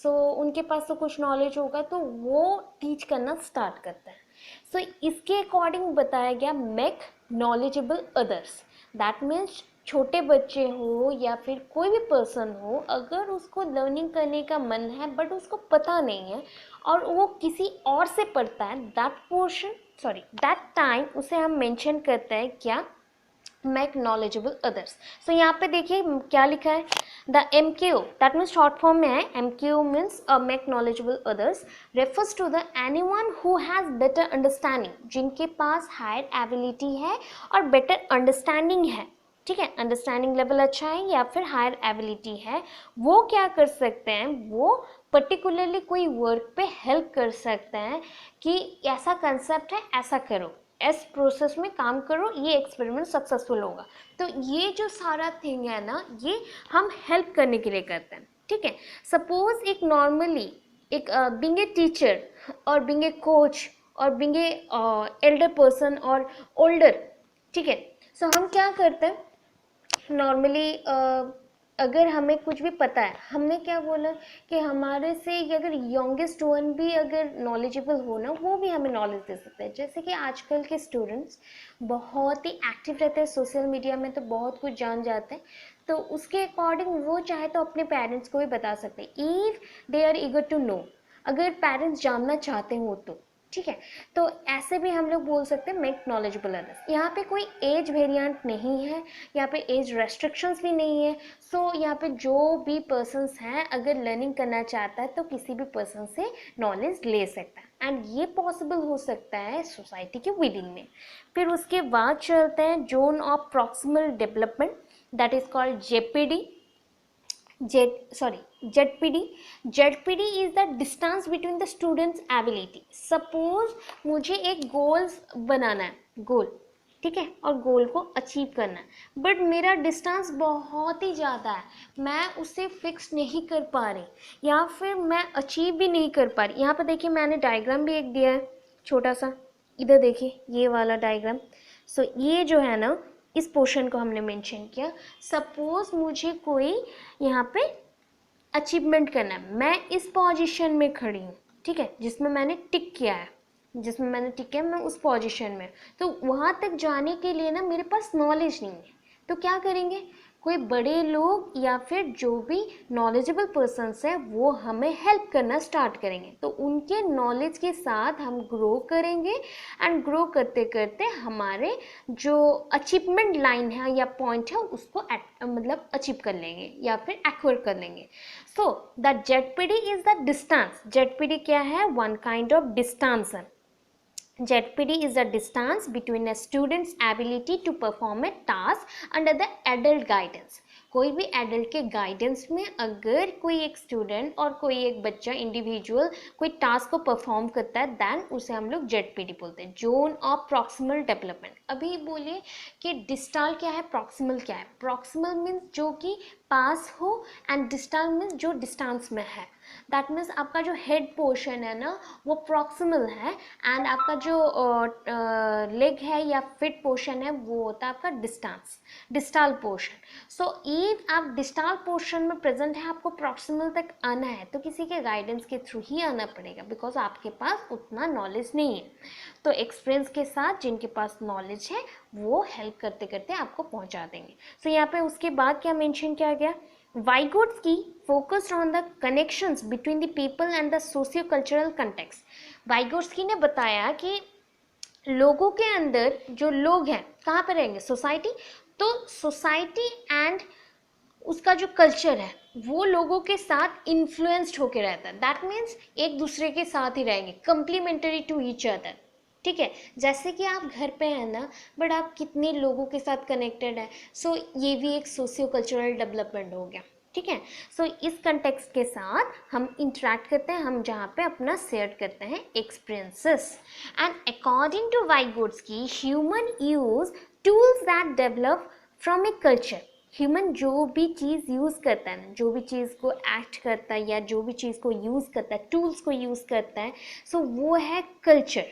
[SPEAKER 1] उनके पास तो कुछ नॉलेज होगा, तो वो टीच करना स्टार्ट करता है। इसके अकॉर्डिंग बताया गया make knowledgeable others. That means छोटे बच्चे हो या फिर कोई भी पर्सन हो, अगर उसको लर्निंग करने का मन है बट उसको पता नहीं है और वो किसी और से पढ़ता है, दैट टाइम उसे हम मेंशन करते हैं क्या? Make knowledgeable others. यहाँ पे देखिए क्या लिखा है, the MQ, that means short form में है। MQ means make knowledgeable others refers to the anyone who has better understanding, जिनके पास हायर एबिलिटी है और बेटर अंडरस्टैंडिंग है, ठीक है, अंडरस्टैंडिंग लेवल अच्छा है या फिर हायर एबिलिटी है, वो क्या कर सकते हैं, वो पर्टिकुलरली कोई वर्क पे हेल्प कर सकते हैं कि ऐसा कंसेप्ट है, ऐसा करो, एस प्रोसेस में काम करो, ये एक्सपेरिमेंट सक्सेसफुल होगा। तो ये जो सारा थिंग है ना, ये हम हेल्प करने के लिए करते हैं, ठीक है। सपोज एक नॉर्मली एक बीइंग ए टीचर और बीइंग ए कोच और बीइंग ए एल्डर पर्सन और ओल्डर, ठीक है। सो हम क्या करते हैं नॉर्मली, अगर हमें कुछ भी पता है, हमने क्या बोला कि हमारे से अगर यंगेस्ट वन भी अगर नॉलेजेबल हो ना, वो भी हमें नॉलेज दे सकता है। जैसे कि आजकल के स्टूडेंट्स बहुत ही एक्टिव रहते हैं सोशल मीडिया में, तो बहुत कुछ जान जाते हैं, तो उसके अकॉर्डिंग वो चाहे तो अपने पेरेंट्स को भी बता सकते हैं, if they are eager to know, अगर पेरेंट्स जानना चाहते हो तो, ठीक है। तो ऐसे भी हम लोग बोल सकते हैं मेक नॉलेजेबल अदर्स। यहाँ पे कोई एज वेरिएंट नहीं है, यहाँ पे एज रेस्ट्रिक्शंस भी नहीं है। सो यहाँ पे जो भी पर्सन्स हैं, अगर लर्निंग करना चाहता है तो किसी भी पर्सन से नॉलेज ले सकता है, एंड ये पॉसिबल हो सकता है सोसाइटी के विदिन में। फिर उसके बाद चलते हैं zone of proximal development, that is called ZPD. ZPD. ZPD is the distance between the students ability. Suppose मुझे एक गोल्स बनाना है, गोल, ठीक है, और गोल को अचीव करना है, बट मेरा डिस्टेंस बहुत ही ज़्यादा है, मैं उसे फिक्स नहीं कर पा रही या फिर मैं अचीव भी नहीं कर पा रही। यहाँ पर देखिए मैंने डायग्राम भी एक दिया है छोटा सा, इधर देखिए ये वाला डायग्राम। सो ये जो है ना, इस पोर्शन को हमने मेंशन किया। सपोज मुझे कोई यहाँ पे अचीवमेंट करना है, मैं इस पोजीशन में खड़ी हूँ, ठीक है, जिसमें मैंने टिक किया है, मैं उस पोजीशन में, तो वहाँ तक जाने के लिए ना मेरे पास नॉलेज नहीं है। तो क्या करेंगे, कोई बड़े लोग या फिर जो भी नॉलेजेबल पर्सन्स हैं वो हमें हेल्प करना स्टार्ट करेंगे, तो उनके नॉलेज के साथ हम ग्रो करेंगे, एंड ग्रो करते करते हमारे जो अचीवमेंट लाइन है या पॉइंट है उसको मतलब अचीव कर लेंगे या फिर एक्वायर कर लेंगे। So the ZPD is the distance. ZPD क्या है, वन काइंड ऑफ डिस्टेंस है। ZPD is the distance between a student's ability to perform a task under the adult guidance. कोई भी एडल्ट के गाइडेंस में अगर कोई एक स्टूडेंट और कोई एक बच्चा इंडिविजुअल कोई टास्क को परफॉर्म करता है, देन उसे हम लोग ZPD बोलते हैं, जोन ऑफ प्रॉक्सिमल डेवलपमेंट। अभी बोलिए कि डिस्टल क्या है, प्रॉक्सिमल क्या है। प्रॉक्सिमल मीन्स जो कि पास हो, एंड डिस्टल मीन्स जो डिस्टेंस में है। दैट मीन्स आपका जो हेड पोर्शन है ना वो प्रॉक्सिमल है, एंड आपका जो लेग है या फिट पोर्शन है वो होता है आपका डिस्टल पोर्शन। सो इफ आप डिस्टल पोर्शन में प्रेजेंट है, आपको प्रॉक्सिमल तक आना है तो किसी के गाइडेंस के थ्रू ही आना पड़ेगा, बिकॉज आपके पास उतना नॉलेज नहीं है। तो एक्सपीरियंस के साथ जिनके पास नॉलेज है वो हेल्प करते करते आपको पहुंचा देंगे। सो यहाँ पे उसके बाद क्या मेंशन किया गया, Vygotsky focused on the connections between the people and the socio-cultural context. Vygotsky ने बताया कि लोगों के अंदर जो लोग हैं कहाँ पे रहेंगे, सोसाइटी, तो सोसाइटी एंड उसका जो कल्चर है वो लोगों के साथ इन्फ्लुएंस्ड होके रहता है। दैट मीन्स एक दूसरे के साथ ही रहेंगे, कंप्लीमेंटरी टू ईच अदर, ठीक है। जैसे कि आप घर पे हैं ना, बट आप कितने लोगों के साथ कनेक्टेड है, सो ये भी एक सोशियो कल्चरल डेवलपमेंट हो गया, ठीक है। सो इस कंटेक्स्ट के साथ हम इंटरेक्ट करते हैं, हम जहाँ पे अपना शेयर करते हैं experiences. And according to Vygotsky, human use tools that develop from a culture. Human जो भी चीज़ यूज़ करता है, जो भी चीज़ को एक्ट करता है या जो भी चीज़ को यूज़ करता है, टूल्स को यूज़ करता है, सो वो है कल्चर।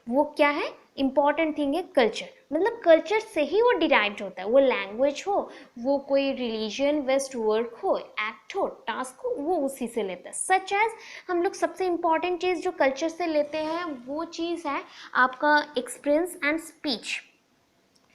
[SPEAKER 1] वो क्या है, इम्पॉर्टेंट थिंग है कल्चर। मतलब कल्चर से ही वो डिराइव्ड होता है, वो लैंग्वेज हो, वो कोई रिलीजन वेस्ट वर्क हो, एक्ट हो, टास्क हो, वो उसी से लेता है। सच एज हम लोग सबसे इम्पॉर्टेंट चीज़ जो कल्चर से लेते हैं वो चीज़ है आपका एक्सपीरियंस एंड स्पीच,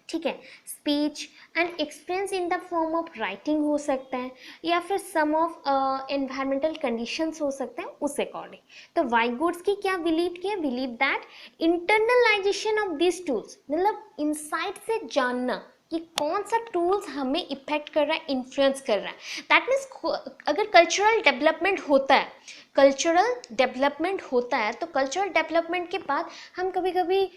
[SPEAKER 1] ठीक है। Speech and experience in the form of writing हो सकता है या फिर सम ऑफ एनवायरमेंटल कंडीशंस हो सकते हैं उस अकॉर्डिंग। तो वाइगोट्स्की क्या बिलीव किया, believe that internalisation of this tools, मतलब इनसाइट से जानना कि कौन सा टूल्स हमें इफेक्ट कर रहा है, इन्फ्लुएंस कर रहा है। दैट मीन्स अगर कल्चरल डेवलपमेंट होता है, तो कल्चरल डेवलपमेंट के बाद हम कभी कभी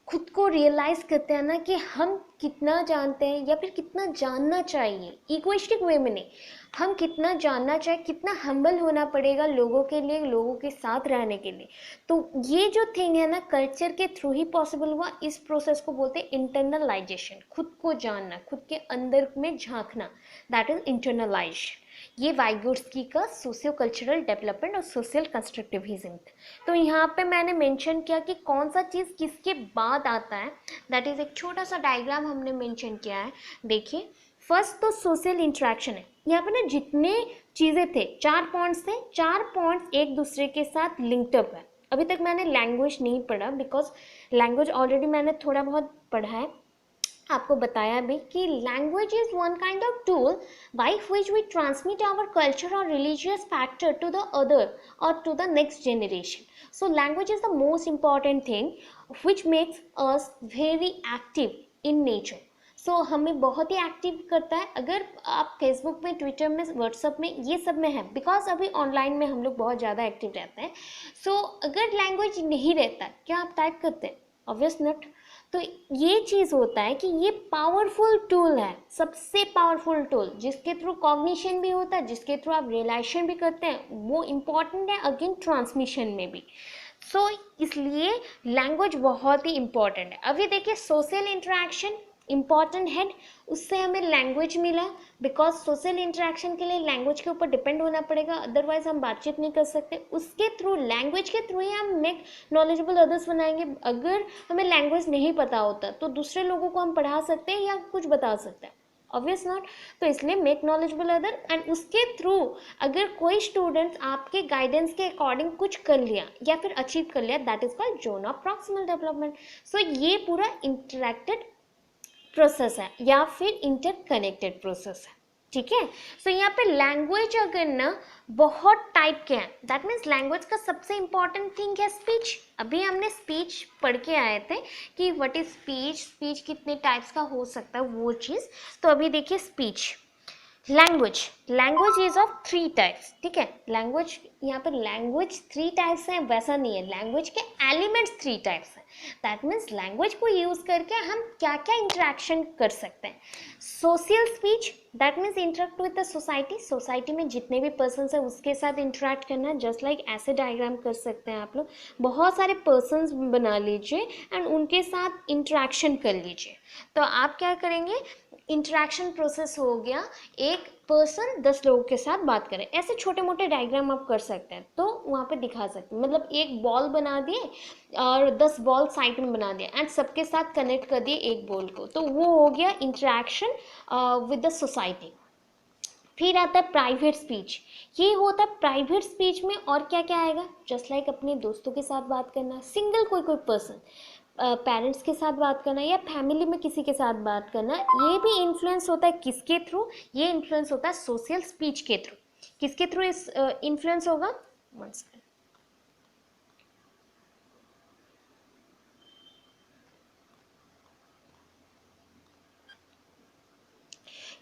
[SPEAKER 1] खुद को रियलाइज़ करते हैं ना कि हम कितना जानते हैं या फिर कितना जानना चाहिए, इगोइस्टिक वे में नहीं, हम कितना जानना चाहिए, कितना हम्बल होना पड़ेगा लोगों के लिए, लोगों के साथ रहने के लिए। तो ये जो थिंग है ना कल्चर के थ्रू ही पॉसिबल हुआ। इस प्रोसेस को बोलते हैं इंटरनलाइजेशन, खुद को जानना, खुद के अंदर में झांकना, दैट इज इंटरनलाइजेशन। ये वाइगोट्स्की का सोशियो कल्चरल डेवलपमेंट और सोशल कंस्ट्रक्टिविज्म। तो यहाँ पे मैंने मेंशन किया कि कौन सा चीज़ किसके बाद आता है, दैट इज़ एक छोटा सा डायग्राम हमने मेंशन किया है। देखिए फर्स्ट तो सोशल इंटरेक्शन है। यहाँ पे ना जितने चीज़ें थे 4 पॉइंट्स थे, 4 पॉइंट्स एक दूसरे के साथ लिंक्ड अप है। अभी तक मैंने लैंग्वेज नहीं पढ़ा बिकॉज लैंग्वेज ऑलरेडी मैंने थोड़ा बहुत पढ़ा है, आपको बताया भी कि language is one kind of tool by which we transmit our culture और religious factor to the other और to the next generation. So language is the most important thing which makes us very active in nature. सो हमें बहुत ही active करता है। अगर आप Facebook में, ट्विटर में, व्हाट्सअप में, ये सब में हैं, बिकॉज अभी ऑनलाइन में हम लोग बहुत ज़्यादा एक्टिव रहते हैं। सो अगर लैंग्वेज नहीं रहता क्या आप टाइप करते हैं? Obvious not. तो ये चीज़ होता है कि ये पावरफुल टूल है, सबसे पावरफुल टूल, जिसके थ्रू कॉग्निशन भी होता है, जिसके थ्रू आप रियलाइजेशन भी करते हैं, वो इम्पॉर्टेंट है अगेन ट्रांसमिशन में भी। सो इसलिए लैंग्वेज बहुत ही इम्पॉर्टेंट है। अभी देखिए सोशल इंटरेक्शन इम्पॉर्टेंट है, उससे हमें लैंग्वेज मिला, बिकॉज सोशल इंटरेक्शन के लिए लैंग्वेज के ऊपर डिपेंड होना पड़ेगा, अदरवाइज हम बातचीत नहीं कर सकते। उसके थ्रू, लैंग्वेज के थ्रू ही हम मेक नॉलेजेबल अदर्स बनाएंगे। अगर हमें लैंग्वेज नहीं पता होता तो दूसरे लोगों को हम पढ़ा सकते हैं या कुछ बता सकते हैं? Obvious not. तो इसलिए मेक नॉलेजेबल अदर, एंड उसके थ्रू अगर कोई स्टूडेंट आपके गाइडेंस के अकॉर्डिंग कुछ कर लिया या फिर अचीव कर लिया, that is called zone of proximal development. So ये पूरा इंटरेक्टेड प्रोसेस है या फिर इंटरकनेक्टेड प्रोसेस है, ठीक है। सो यहाँ पे लैंग्वेज अगर ना बहुत टाइप के हैं, दैट मीन्स लैंग्वेज का सबसे इंपॉर्टेंट थिंग है स्पीच। अभी हमने स्पीच पढ़ के आए थे कि व्हाट इज स्पीच, स्पीच कितने टाइप्स का हो सकता है वो चीज़। तो अभी देखिए speech, language, language is of 3 types, ठीक है। लैंग्वेज, यहाँ पर लैंग्वेज 3 टाइप्स हैं वैसा नहीं है, लैंग्वेज के एलिमेंट्स 3 टाइप्स हैं। दैट मीन्स लैंग्वेज को यूज़ करके हम क्या क्या इंटरेक्शन कर सकते हैं। Social speech, that means interact with the society, society में जितने भी पर्सन्स हैं उसके साथ इंटरेक्ट करना। जस्ट लाइक ऐसे डायग्राम कर सकते हैं आप लोग, बहुत सारे पर्सन्स बना लीजिए एंड उनके साथ इंटरेक्शन कर लीजिए। तो आप क्या करेंगे, इंटरेक्शन प्रोसेस हो गया, एक पर्सन 10 लोगों के साथ बात करें, ऐसे छोटे मोटे डायग्राम आप कर सकते हैं। तो वहाँ पे दिखा सकते हैं, मतलब एक बॉल बना दिए और 10 बॉल साइड में बना दिया एंड सबके साथ कनेक्ट कर दिए एक बॉल को, तो वो हो गया इंटरेक्शन विद द सोसाइटी। फिर आता है प्राइवेट स्पीच, ये होता है प्राइवेट स्पीच में और क्या क्या आएगा, जस्ट लाइक अपने दोस्तों के साथ बात करना, सिंगल कोई पर्सन, पेरेंट्स के साथ बात करना या फैमिली में किसी के साथ बात करना। ये भी इन्फ्लुएंस होता है किसके थ्रू, ये इन्फ्लुएंस होता है सोशल स्पीच के थ्रू। किसके थ्रू इस इन्फ्लुएंस होगा,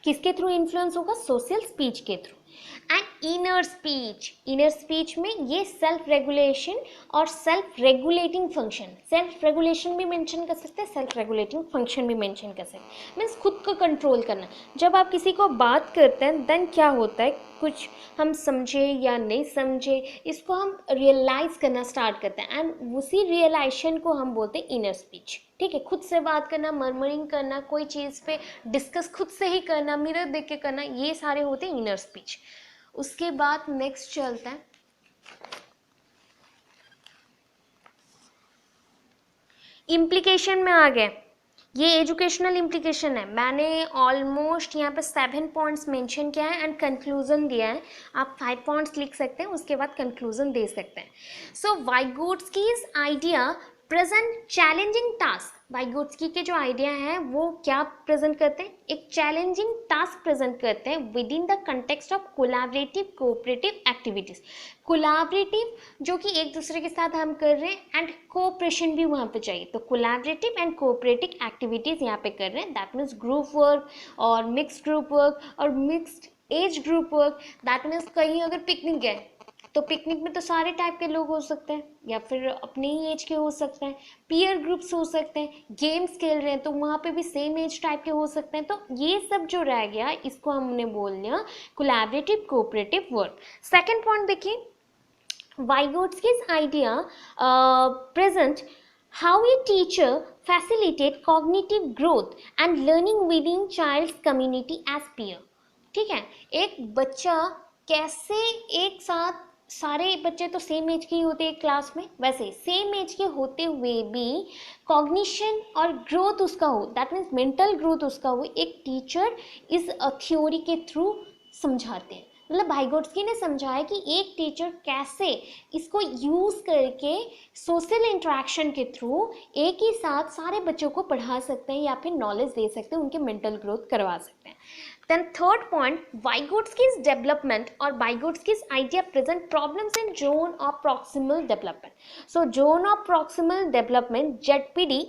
[SPEAKER 1] किसके थ्रू इन्फ्लुएंस होगा, सोशल स्पीच के through. And inner speech, inner speech में ये सेल्फ रेगुलेशन और self regulating function, self regulation भी मेंशन कर सकते हैं, सेल्फ रेगुलेटिंग फंक्शन भी मेंशन कर सकते हैं। मीन्स खुद को कंट्रोल करना। जब आप किसी को बात करते हैं देन क्या होता है, कुछ हम समझे या नहीं समझे, इसको हम रियलाइज़ करना स्टार्ट करते हैं एंड उसी रियलाइजेशन को हम बोलते हैं इनर स्पीच, ठीक है। खुद से बात करना, मर्मरिंग करना, कोई चीज़ पे डिस्कस खुद से ही करना, मिरर देख के करना, ये सारे होते हैं इनर स्पीच। उसके बाद नेक्स्ट चलता है इम्प्लीकेशन में आ गए। ये एजुकेशनल इम्प्लीकेशन है, मैंने ऑलमोस्ट यहाँ पे 7 पॉइंट्स मेंशन किया है एंड कंक्लूजन दिया है। आप 5 पॉइंट्स लिख सकते हैं, उसके बाद कंक्लूजन दे सकते हैं। सो वाइगोट्स्कीज आइडिया प्रेजेंट चैलेंजिंग टास्क, वाइगोट्स्की के जो आइडिया हैं वो क्या प्रेजेंट करते हैं, एक चैलेंजिंग टास्क प्रेजेंट करते हैं with in the context of collaborative cooperative activities. Collaborative जो कि एक दूसरे के साथ हम कर रहे हैं एंड कोऑपरेशन भी वहाँ पे चाहिए, तो कोलैबोरेटिव एंड कोऑपरेटिव एक्टिविटीज़ यहाँ पे कर रहे हैं। दैट मीन्स ग्रुप वर्क और मिक्स्ड ग्रुप वर्क और mixed age group work. That means कहीं अगर पिकनिक है तो पिकनिक में तो सारे टाइप के लोग हो सकते हैं, या फिर अपने ही एज के हो सकते हैं, पीयर ग्रुप्स हो सकते हैं, गेम्स खेल रहे हैं तो वहाँ पे भी सेम एज टाइप के हो सकते हैं। तो ये सब जो रह गया इसको हमने बोल लिया collaborative cooperative work. Second point देखिए, Vygotsky's idea present how a teacher facilitate cognitive growth and learning within child's community as peer। ठीक है, एक बच्चा कैसे एक साथ, सारे बच्चे तो सेम एज के ही होते हैं क्लास में, वैसे सेम एज के होते हुए भी कॉग्निशन और ग्रोथ उसका हो, दैट मीन्स मेंटल ग्रोथ उसका हो, एक टीचर इस थ्योरी के थ्रू समझाते हैं। मतलब भाइगोट्स्की ने समझाया कि एक टीचर कैसे इसको यूज़ करके सोशल इंटरेक्शन के थ्रू एक ही साथ सारे बच्चों को पढ़ा सकते हैं या फिर नॉलेज दे सकते हैं, उनके मेंटल ग्रोथ करवा सकते हैं। Then third point, Vygotsky's development or Vygotsky's idea present problems in zone of proximal development. So zone of proximal development ZPD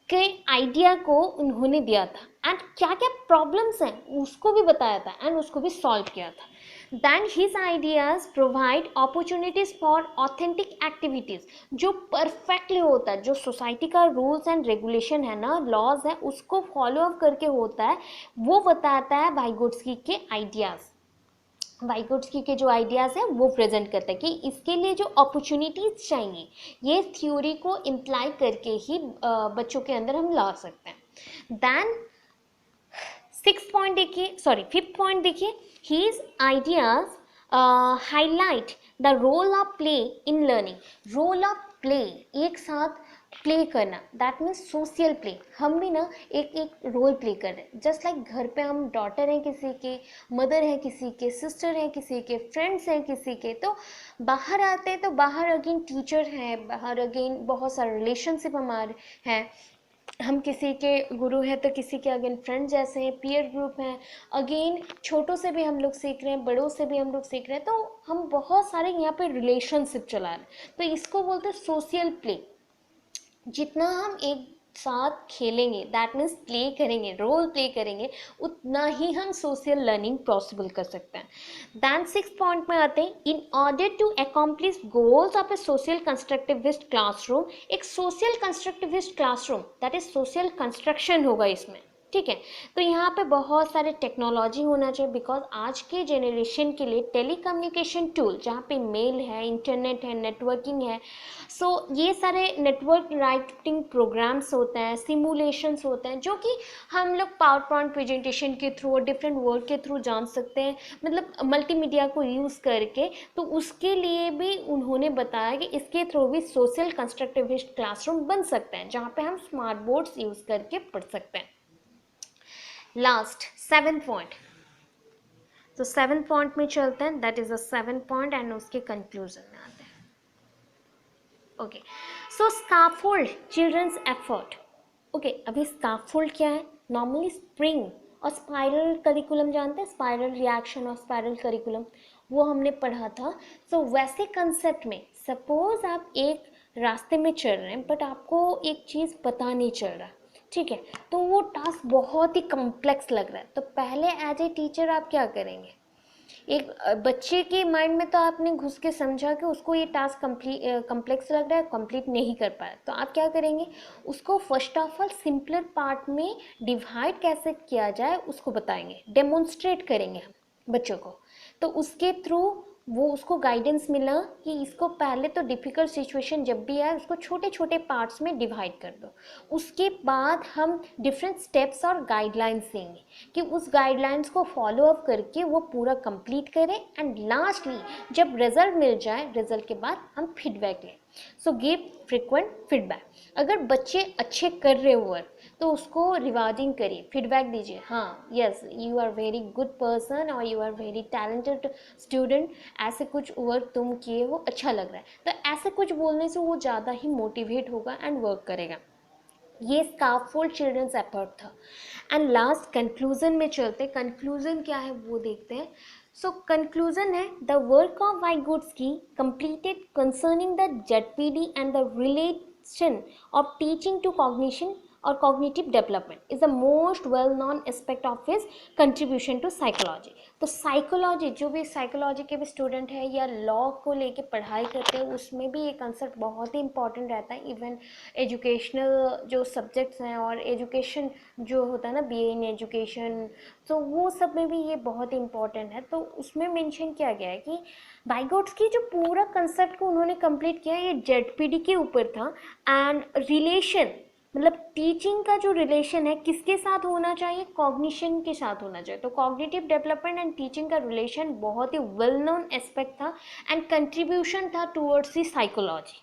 [SPEAKER 1] के आइडिया को उन्होंने दिया था एंड क्या क्या प्रॉब्लम्स हैं उसको भी बताया था एंड उसको भी सॉल्व किया था। Then his ideas provide opportunities for authentic activities, जो परफेक्टली होता है, जो सोसाइटी का रूल्स एंड रेगुलेशन है ना, लॉज है, उसको फॉलो अप करके होता है, वो बताता है वाइगोट्स्की के आइडियाज़। वाइगोट्स्की के जो आइडियाज़ हैं वो प्रेजेंट करता है कि इसके लिए जो अपॉर्चुनिटीज़ चाहिए ये थ्योरी को इम्प्लाई करके ही बच्चों के अंदर हम ला सकते हैं। दैन फिफ्थ पॉइंट देखिए, his ideas highlight the role of play in learning. Role of play, एक साथ प्ले करना, दैट मीन्स सोशल प्ले। हम भी ना एक एक रोल प्ले कर रहे हैं, जस्ट लाइक घर पे हम डॉटर हैं किसी के, मदर हैं किसी के, सिस्टर हैं किसी के, फ्रेंड्स हैं किसी के, तो बाहर आते हैं तो बाहर अगेन टीचर हैं, बाहर अगेन बहुत सारे रिलेशनशिप हमारे हैं, हम किसी के गुरु हैं तो किसी के अगेन फ्रेंड जैसे हैं, पीयर ग्रुप हैं, अगेन छोटों से भी हम लोग सीख रहे हैं, बड़ों से भी हम लोग सीख रहे हैं, तो हम बहुत सारे यहाँ पे रिलेशनशिप चला रहे हैं, तो इसको बोलते हैं सोशल प्ले। जितना हम एक साथ खेलेंगे, दैट मीन्स प्ले करेंगे, रोल प्ले करेंगे, उतना ही हम सोशल लर्निंग पॉसिबल कर सकते हैं। दैन सिक्स पॉइंट में आते हैं, in order to accomplish goals of a social constructivist classroom. एक social constructivist classroom, that is social construction होगा इसमें, ठीक है। तो यहाँ पे बहुत सारे टेक्नोलॉजी होना चाहिए, बिकॉज आज के जनरेशन के लिए टेलीकम्युनिकेशन टूल, जहाँ पे मेल है, इंटरनेट है, नेटवर्किंग है, सो ये सारे नेटवर्क राइटिंग प्रोग्राम्स होते हैं, सिमुलेशंस होते हैं, जो कि हम लोग पावर पॉइंट प्रेजेंटेशन के थ्रू और डिफरेंट वर्ड के थ्रू जान सकते हैं, मतलब मल्टीमीडिया को यूज़ करके। तो उसके लिए भी उन्होंने बताया कि इसके थ्रू भी सोशल कंस्ट्रक्टिविस्ट क्लासरूम बन सकते हैं, जहाँ पे हम स्मार्ट बोर्ड्स यूज़ करके पढ़ सकते हैं। लास्ट सेवन पॉइंट, तो सेवन पॉइंट में चलते हैं, that is a seven point and उसके कंक्लूजन में आते हैं। ओके, सो स्काफोल्ड चिल्ड्रंस एफर्ट। ओके, अभी स्काफोल्ड क्या है? नॉर्मली स्प्रिंग और स्पाइरल करिकुलम जानते हैं, स्पाइरल रिएक्शन और स्पाइरल करिकुलम, वो हमने पढ़ा था। सो वैसे कंसेप्ट में सपोज आप एक रास्ते में चल रहे हैं बट आपको एक चीज़ पता नहीं चल रहा, ठीक है, तो वो टास्क बहुत ही कॉम्प्लेक्स लग रहा है, तो पहले एज ए टीचर आप क्या करेंगे? एक बच्चे के माइंड में तो आपने घुस के समझा कि उसको ये टास्क कॉम्प्लेक्स लग रहा है, कंप्लीट नहीं कर पाया, तो आप क्या करेंगे? उसको first of all simpler part में डिवाइड कैसे किया जाए उसको बताएंगे, डेमोन्स्ट्रेट करेंगे हम बच्चों को, तो उसके थ्रू वो उसको गाइडेंस मिला कि इसको पहले तो डिफ़िकल्ट सिचुएशन जब भी आए उसको छोटे छोटे पार्ट्स में डिवाइड कर दो। उसके बाद हम डिफरेंट स्टेप्स और गाइडलाइंस देंगे कि उस गाइडलाइंस को फॉलो अप करके वो पूरा कंप्लीट करें, एंड लास्टली जब रिजल्ट मिल जाए, रिजल्ट के बाद हम फीडबैक लें। So give frequent feedback. अगर बच्चे अच्छे कर रहे हो वर्क तो उसको रिवार्डिंग करिए, फीडबैक दीजिए, हाँ yes you are very good person और you are very talented student, ऐसे कुछ वर्क तुम किए हो, अच्छा लग रहा है, तो ऐसे कुछ बोलने से वो ज़्यादा ही मोटिवेट होगा एंड वर्क करेगा। ये स्काफोल्ड चिल्ड्रंस एफर्ट था। एंड लास्ट कंक्लूजन में चलते, कंक्लूजन क्या है वो देखते हैं। सो कंक्लूजन है, the work of Vygotsky completed concerning the ZPD and the relation of teaching to cognition और cognitive development is the most well known aspect of his contribution to psychology. तो साइकोलॉजी, जो भी साइकोलॉजी के भी student है या law को लेके पढ़ाई करते हैं, उसमें भी ये कंसेप्ट बहुत ही इंपॉर्टेंट रहता है। इवन एजुकेशनल जो सब्जेक्ट्स हैं और एजुकेशन जो होता है ना, बीए इन एजुकेशन, तो वो सब में भी ये बहुत इंपॉर्टेंट है। तो उसमें मेंशन किया गया है कि वाइगोट्स्की जो पूरा कंसेप्ट को उन्होंने कंप्लीट किया, ये जेडपीडी के ऊपर था। एंड रिलेशन, मतलब टीचिंग का जो रिलेशन है किसके साथ होना चाहिए, कॉग्निशन के साथ होना चाहिए। तो कॉग्निटिव डेवलपमेंट एंड टीचिंग का रिलेशन बहुत ही वेल नोन एस्पेक्ट था एंड कंट्रीब्यूशन था towards the psychology.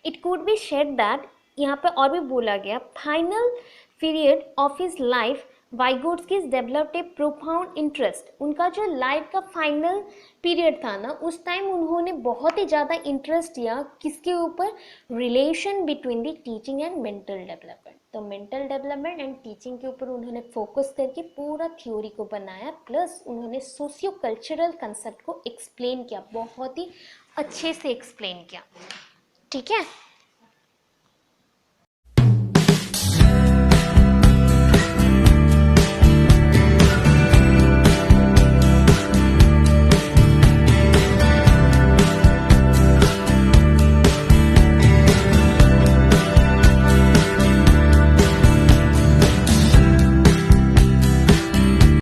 [SPEAKER 1] It could be said that, यहाँ पे और भी बोला गया, final period of his life Vygotsky developed a profound interest. उनका जो लाइफ का फाइनल पीरियड था ना, उस टाइम उन्होंने बहुत ही ज़्यादा इंटरेस्ट लिया किसके ऊपर, relation between the teaching and mental development. तो मेंटल डेवलपमेंट एंड टीचिंग के ऊपर उन्होंने फोकस करके पूरा थ्योरी को बनाया, प्लस उन्होंने सोशियो कल्चरल कंसेप्ट को एक्सप्लेन किया, बहुत ही अच्छे से एक्सप्लेन किया। ठीक है।